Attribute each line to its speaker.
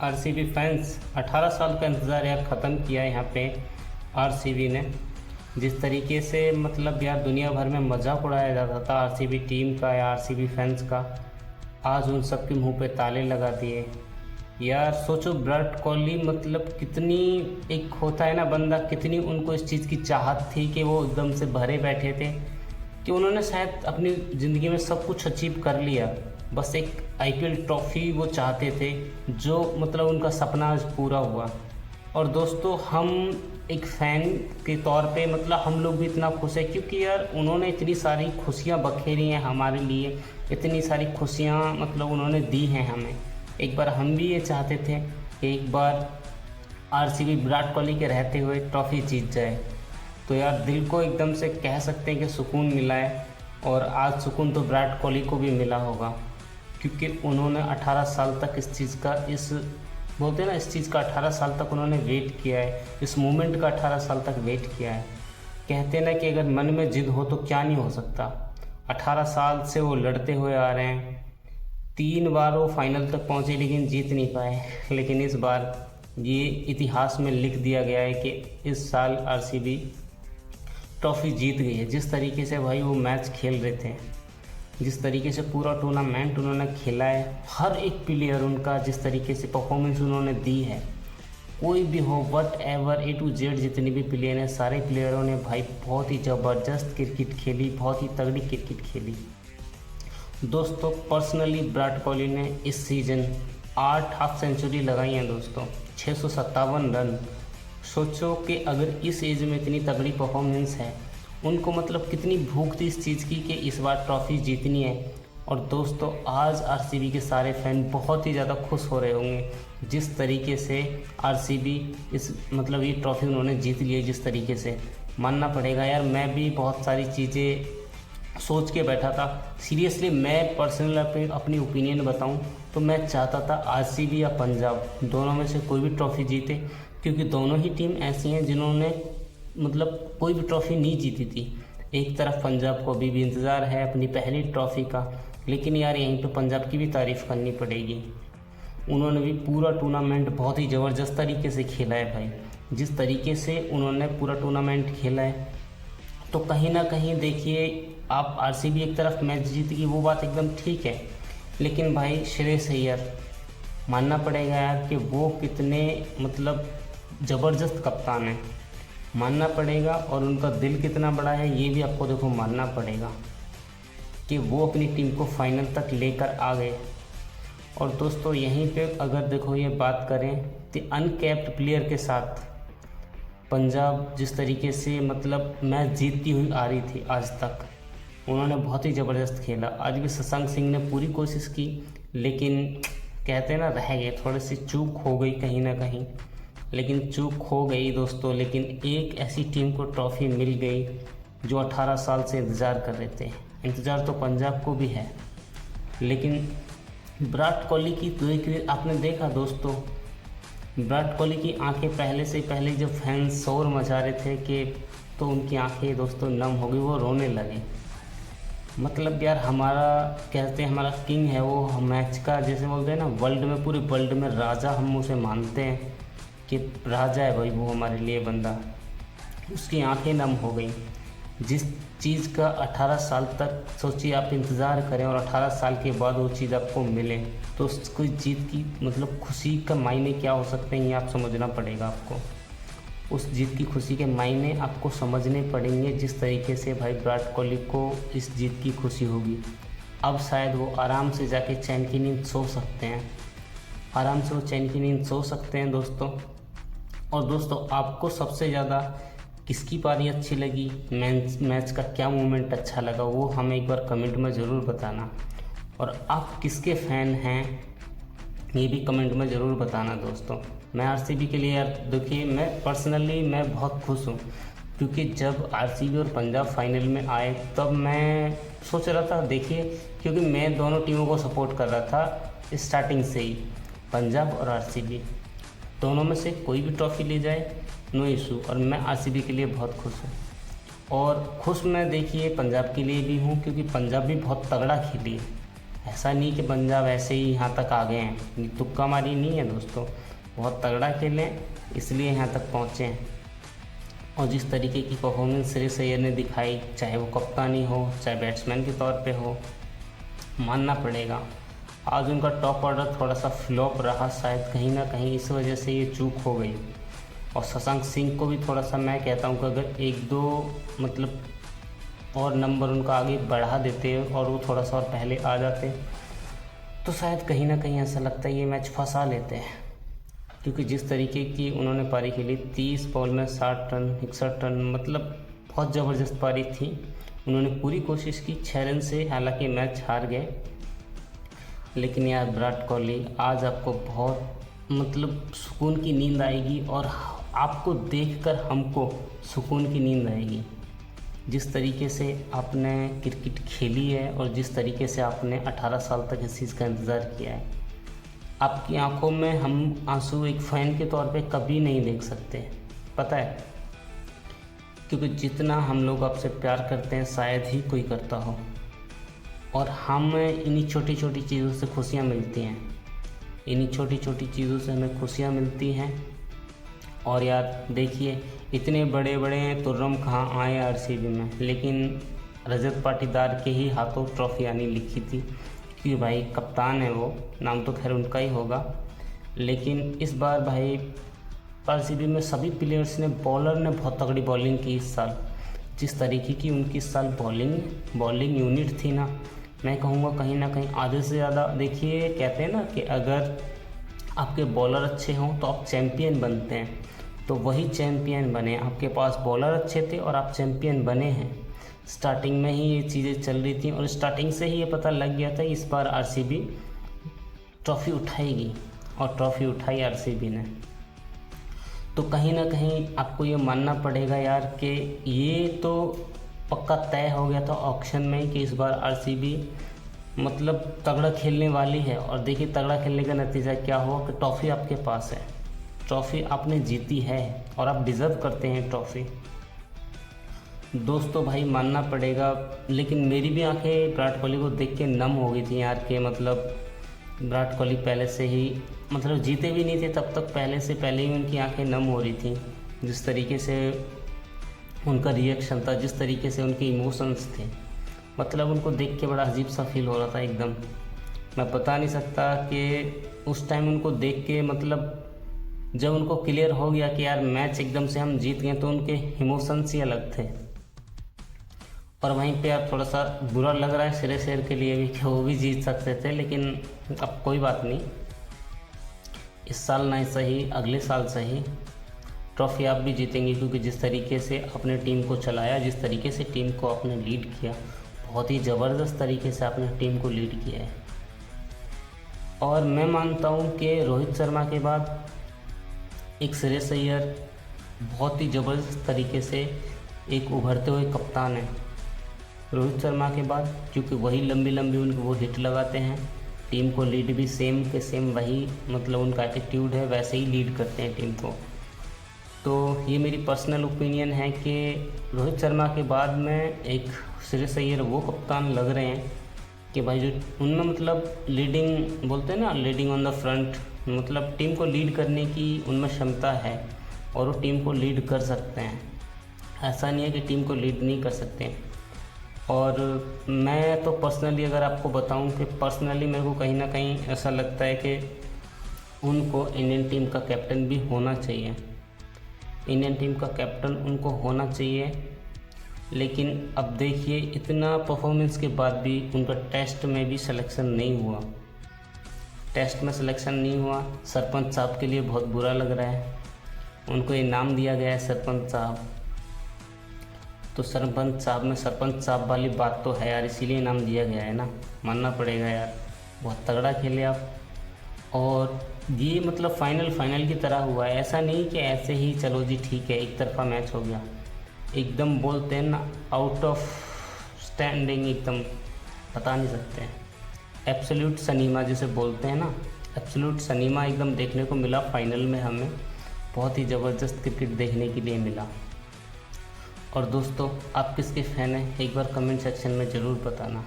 Speaker 1: RCB fans 18 साल का इंतज़ार यार ख़त्म किया यहाँ पे आरसीबी ने। जिस तरीके से मतलब यार दुनिया भर में मजाक उड़ाया जाता था आरसीबी टीम का या आरसीबी फैंस का, आज उन सब के मुंह पे ताले लगा दिए। यार सोचो विराट कोहली मतलब कितनी, एक होता है ना बंदा, कितनी उनको इस चीज़ की चाहत थी कि वो एकदम से भरे बैठे थे कि उन्होंने शायद अपनी ज़िंदगी में सब कुछ अचीव कर लिया। बस एक आईपीएल ट्रॉफ़ी वो चाहते थे, जो मतलब उनका सपना आज पूरा हुआ। और दोस्तों हम एक फ़ैन के तौर पे मतलब हम लोग भी इतना खुश है क्योंकि यार उन्होंने इतनी सारी खुशियाँ बखेरी हैं हमारे लिए, इतनी सारी खुशियाँ मतलब उन्होंने दी हैं हमें। एक बार हम भी ये चाहते थे कि एक बार आरसीबी विराट कोहली के रहते हुए ट्रॉफ़ी जीत जाए। तो यार दिल को एकदम से कह सकते हैं कि सुकून मिला है, और आज सुकून तो विराट कोहली को भी मिला होगा क्योंकि उन्होंने 18 साल तक इस चीज़ का, इस बोलते हैं ना, इस चीज़ का 18 साल तक उन्होंने वेट किया है, इस मोमेंट का 18 साल तक वेट किया है। कहते हैं ना कि अगर मन में जिद हो तो क्या नहीं हो सकता। 18 साल से वो लड़ते हुए आ रहे हैं, 3 बार वो फाइनल तक पहुँचे लेकिन जीत नहीं पाए। लेकिन इस बार ये इतिहास में लिख दिया गया है कि इस साल आरसीबी ट्रॉफ़ी जीत गई है। जिस तरीके से भाई वो मैच खेल रहे थे, जिस तरीके से पूरा टूर्नामेंट उन्होंने खेला है, हर एक प्लेयर उनका जिस तरीके से परफॉर्मेंस उन्होंने दी है, कोई भी हो what ever A to Z जितने भी प्लेयर हैं, सारे प्लेयरों ने भाई बहुत ही ज़बरदस्त क्रिकेट खेली, बहुत ही तगड़ी क्रिकेट खेली। दोस्तों पर्सनली विराट कोहली ने इस सीज़न 8 हाफ सेंचुरी लगाई हैं दोस्तों, 657 रन। सोचो कि अगर इस एज में इतनी तगड़ी परफॉर्मेंस है, उनको मतलब कितनी भूख थी इस चीज़ की कि इस बार ट्रॉफ़ी जीतनी है। और दोस्तों आज आरसीबी के सारे फैन बहुत ही ज़्यादा खुश हो रहे होंगे जिस तरीके से आरसीबी इस मतलब ये ट्रॉफ़ी उन्होंने जीत ली है। जिस तरीके से मानना पड़ेगा यार, मैं भी बहुत सारी चीज़ें सोच के बैठा था। सीरियसली मैं पर्सनल अपनी ओपिनियन बताऊं तो मैं चाहता था आरसीबी या पंजाब दोनों में से कोई भी ट्रॉफ़ी जीते, क्योंकि दोनों ही टीम ऐसी हैं जिन्होंने मतलब कोई भी ट्रॉफ़ी नहीं जीती थी। एक तरफ पंजाब को अभी भी इंतज़ार है अपनी पहली ट्रॉफ़ी का, लेकिन यार यहीं पे पंजाब की भी तारीफ़ करनी पड़ेगी। उन्होंने भी पूरा टूर्नामेंट बहुत ही ज़बरदस्त तरीके से खेला है भाई। जिस तरीके से उन्होंने पूरा टूर्नामेंट खेला है, तो कहीं ना कहीं देखिए आप, आरसीबी एक तरफ मैच जीत गई वो बात एकदम ठीक है, लेकिन भाई श्रेयस अय्यर मानना पड़ेगा यार कि वो कितने मतलब ज़बरदस्त कप्तान हैं, मानना पड़ेगा। और उनका दिल कितना बड़ा है ये भी आपको देखो मानना पड़ेगा कि वो अपनी टीम को फाइनल तक लेकर आ गए। और दोस्तों यहीं पे अगर देखो ये बात करें तो अनकैप्ड प्लेयर के साथ पंजाब जिस तरीके से मतलब मैच जीतती हुई आ रही थी आज तक, उन्होंने बहुत ही ज़बरदस्त खेला। आज भी शशांक सिंह ने पूरी कोशिश की, लेकिन कहते हैं ना रह गए, थोड़ी सी चूक हो गई कहीं ना कहीं, लेकिन चूक हो गई दोस्तों। लेकिन एक ऐसी टीम को ट्रॉफ़ी मिल गई जो 18 साल से इंतज़ार कर रहे थे। इंतज़ार तो पंजाब को भी है, लेकिन विराट कोहली की तो आपने देखा दोस्तों, विराट कोहली की आंखें पहले जब फैंस शोर मचा रहे थे कि, तो उनकी आंखें दोस्तों नम हो गई, वो रोने लगे। मतलब यार हमारा, कहते हैं हमारा किंग है वो मैच का, जैसे बोलते हैं ना वर्ल्ड में, पूरे वर्ल्ड में राजा हम उसे मानते हैं कि राजा है भाई वो हमारे लिए बंदा। उसकी आंखें नम हो गई। जिस चीज़ का 18 साल तक सोचिए आप इंतज़ार करें और 18 साल के बाद वो चीज़ आपको मिले, तो उसको जीत की मतलब खुशी का मायने क्या हो सकते हैं ये आप समझना पड़ेगा आपको। उस जीत की खुशी के मायने आपको समझने पड़ेंगे। जिस तरीके से भाई विराट कोहली को इस जीत की खुशी होगी, अब शायद वो आराम से जाके चैन की नींद सो सकते हैं, आराम से वो चैन की नींद सो सकते हैं दोस्तों। और दोस्तों आपको सबसे ज़्यादा किसकी पारी अच्छी लगी, मैच का क्या मोमेंट अच्छा लगा, वो हमें एक बार कमेंट में ज़रूर बताना। और आप किसके फ़ैन हैं ये भी कमेंट में ज़रूर बताना दोस्तों। मैं आरसीबी के लिए यार देखिए, मैं पर्सनली मैं बहुत खुश हूँ, क्योंकि जब आरसीबी और पंजाब फाइनल में आए तब मैं सोच रहा था, देखिए क्योंकि मैं दोनों टीमों को सपोर्ट कर रहा था स्टार्टिंग से ही, पंजाब और आरसीबी दोनों में से कोई भी ट्रॉफ़ी ले जाए नो इशू। और मैं आरसीबी के लिए बहुत खुश हूँ, और खुश मैं देखिए पंजाब के लिए भी हूँ क्योंकि पंजाब भी बहुत तगड़ा खेली है। ऐसा नहीं कि पंजाब ऐसे ही यहाँ तक आ गए हैं, ये तुक्का मारी नहीं है दोस्तों, बहुत तगड़ा खेले इसलिए यहाँ तक पहुँचे हैं। और जिस तरीके की परफॉर्मेंस श्रेयस अय्यर ने दिखाई, चाहे वो कप्तानी हो चाहे बैट्समैन के तौर पे हो, मानना पड़ेगा आज उनका टॉप ऑर्डर थोड़ा सा फ्लॉप रहा, शायद कहीं ना कहीं इस वजह से ये चूक हो गई। और शशांक सिंह को भी थोड़ा सा मैं कहता हूँ कि अगर 1-2 मतलब और नंबर उनका आगे बढ़ा देते और वो थोड़ा सा और पहले आ जाते तो शायद कहीं ना कहीं ऐसा लगता है ये मैच फंसा लेते हैं। क्योंकि जिस तरीके की उन्होंने पारी खेली, 30 बॉल में 60 रन 61 रन, मतलब बहुत ज़बरदस्त पारी थी। उन्होंने पूरी कोशिश की 6 रन से, हालांकि मैच हार गए। लेकिन यार विराट कोहली आज आपको बहुत मतलब सुकून की नींद आएगी और आपको देखकर हमको सुकून की नींद आएगी। जिस तरीके से आपने क्रिकेट खेली है और जिस तरीके से आपने 18 साल तक इस चीज़ का इंतज़ार किया है, आपकी आंखों में हम आंसू एक फ़ैन के तौर पे कभी नहीं देख सकते, पता है। क्योंकि जितना हम लोग आपसे प्यार करते हैं शायद ही कोई करता हो, और हमें इन्हीं छोटी छोटी चीज़ों से खुशियाँ मिलती हैं, इन्हीं छोटी छोटी चीज़ों से हमें खुशियाँ मिलती हैं। और यार देखिए, इतने बड़े बड़े तुर्रम कहाँ आए आरसीबी में, लेकिन रजत पाटीदार के ही हाथों ट्रॉफी आनी लिखी थी, क्योंकि भाई कप्तान है वो, नाम तो खैर उनका ही होगा। लेकिन इस बार भाई आरसीबी में सभी प्लेयर्स ने, बॉलर ने बहुत तगड़ी बॉलिंग की इस साल। जिस तरीके की उनकी इस साल बॉलिंग यूनिट थी ना, मैं कहूँगा कहीं ना कहीं आधे से ज़्यादा। देखिए कहते हैं ना कि अगर आपके बॉलर अच्छे हों तो आप चैम्पियन बनते हैं, तो वही चैम्पियन बने। आपके पास बॉलर अच्छे थे और आप चैम्पियन बने हैं। स्टार्टिंग में ही ये चीज़ें चल रही थी और स्टार्टिंग से ही ये पता लग गया था इस बार आरसीबी ट्रॉफ़ी उठाएगी, और ट्रॉफ़ी उठाई आरसीबी ने। तो कहीं ना कहीं आपको ये मानना पड़ेगा यार कि ये तो पक्का तय हो गया था ऑक्शन में कि इस बार आरसीबी मतलब तगड़ा खेलने वाली है। और देखिए तगड़ा खेलने का नतीजा क्या हुआ कि ट्रॉफ़ी आपके पास है, ट्रॉफ़ी आपने जीती है और आप डिज़र्व करते हैं ट्रॉफ़ी। दोस्तों भाई मानना पड़ेगा, लेकिन मेरी भी आंखें विराट कोहली को देख के नम हो गई थी यार, कि मतलब विराट कोहली पहले से ही मतलब जीते भी नहीं थे तब तक पहले ही उनकी आंखें नम हो रही थी। जिस तरीके से उनका रिएक्शन था, जिस तरीके से उनके इमोशंस थे, मतलब उनको देख के बड़ा अजीब सा फील हो रहा था एकदम। मैं बता नहीं सकता कि उस टाइम उनको देख के, मतलब जब उनको क्लियर हो गया कि यार मैच एकदम से हम जीत गए, तो उनके इमोशंस ही अलग थे। और वहीं पे यार थोड़ा सा बुरा लग रहा है श्रेयस अय्यर के लिए भी कि वो भी जीत सकते थे, लेकिन अब कोई बात नहीं, इस साल नहीं सही अगले साल सही ट्रॉफ़ी आप भी जीतेंगे। क्योंकि जिस तरीके से अपने टीम को चलाया, जिस तरीके से टीम को आपने लीड किया, बहुत ही ज़बरदस्त तरीके से आपने टीम को लीड किया है। और मैं मानता हूँ कि रोहित शर्मा के बाद एक श्रेयस अय्यर बहुत ही ज़बरदस्त तरीके से एक उभरते हुए कप्तान है रोहित शर्मा के बाद, क्योंकि वही लंबी लंबी उनको वो हिट लगाते हैं, टीम को लीड भी सेम के सेम वही, मतलब उनका एटीट्यूड है, वैसे ही लीड करते हैं टीम को। तो ये मेरी पर्सनल ओपिनियन है कि रोहित शर्मा के बाद में एक श्रेयस अय्यर वो कप्तान लग रहे हैं कि भाई जो उनमें मतलब लीडिंग बोलते हैं ना, लीडिंग ऑन द फ्रंट, मतलब टीम को लीड करने की उनमें क्षमता है और वो टीम को लीड कर सकते हैं। ऐसा नहीं है कि टीम को लीड नहीं कर सकते। और मैं तो पर्सनली अगर आपको बताऊं कि पर्सनली मेरे को कहीं ना कहीं ऐसा लगता है कि उनको इंडियन टीम का कैप्टन भी होना चाहिए, इंडियन टीम का कैप्टन उनको होना चाहिए। लेकिन अब देखिए इतना परफॉर्मेंस के बाद भी उनका टेस्ट में भी सिलेक्शन नहीं हुआ, टेस्ट में सिलेक्शन नहीं हुआ। सरपंच साहब के लिए बहुत बुरा लग रहा है, उनको इनाम दिया गया है सरपंच साहब, तो सरपंच साहब वाली बात तो है यार, इसीलिए इनाम दिया गया है ना, मानना पड़ेगा यार, बहुत तगड़ा खेले आप। और ये मतलब फाइनल की तरह हुआ है, ऐसा नहीं कि ऐसे ही चलो जी ठीक है एक तरफा मैच हो गया, एकदम बोलते हैं ना आउट ऑफ स्टैंडिंग, एकदम बता नहीं सकते हैं, एब्सोल्यूट सनीमा जिसे बोलते हैं ना, एब्सोल्यूट सनीमा एकदम देखने को मिला फाइनल में, हमें बहुत ही ज़बरदस्त क्रिकेट देखने के लिए मिला। और दोस्तों आप किसके फ़ैन हैं एक बार कमेंट सेक्शन में ज़रूर बताना।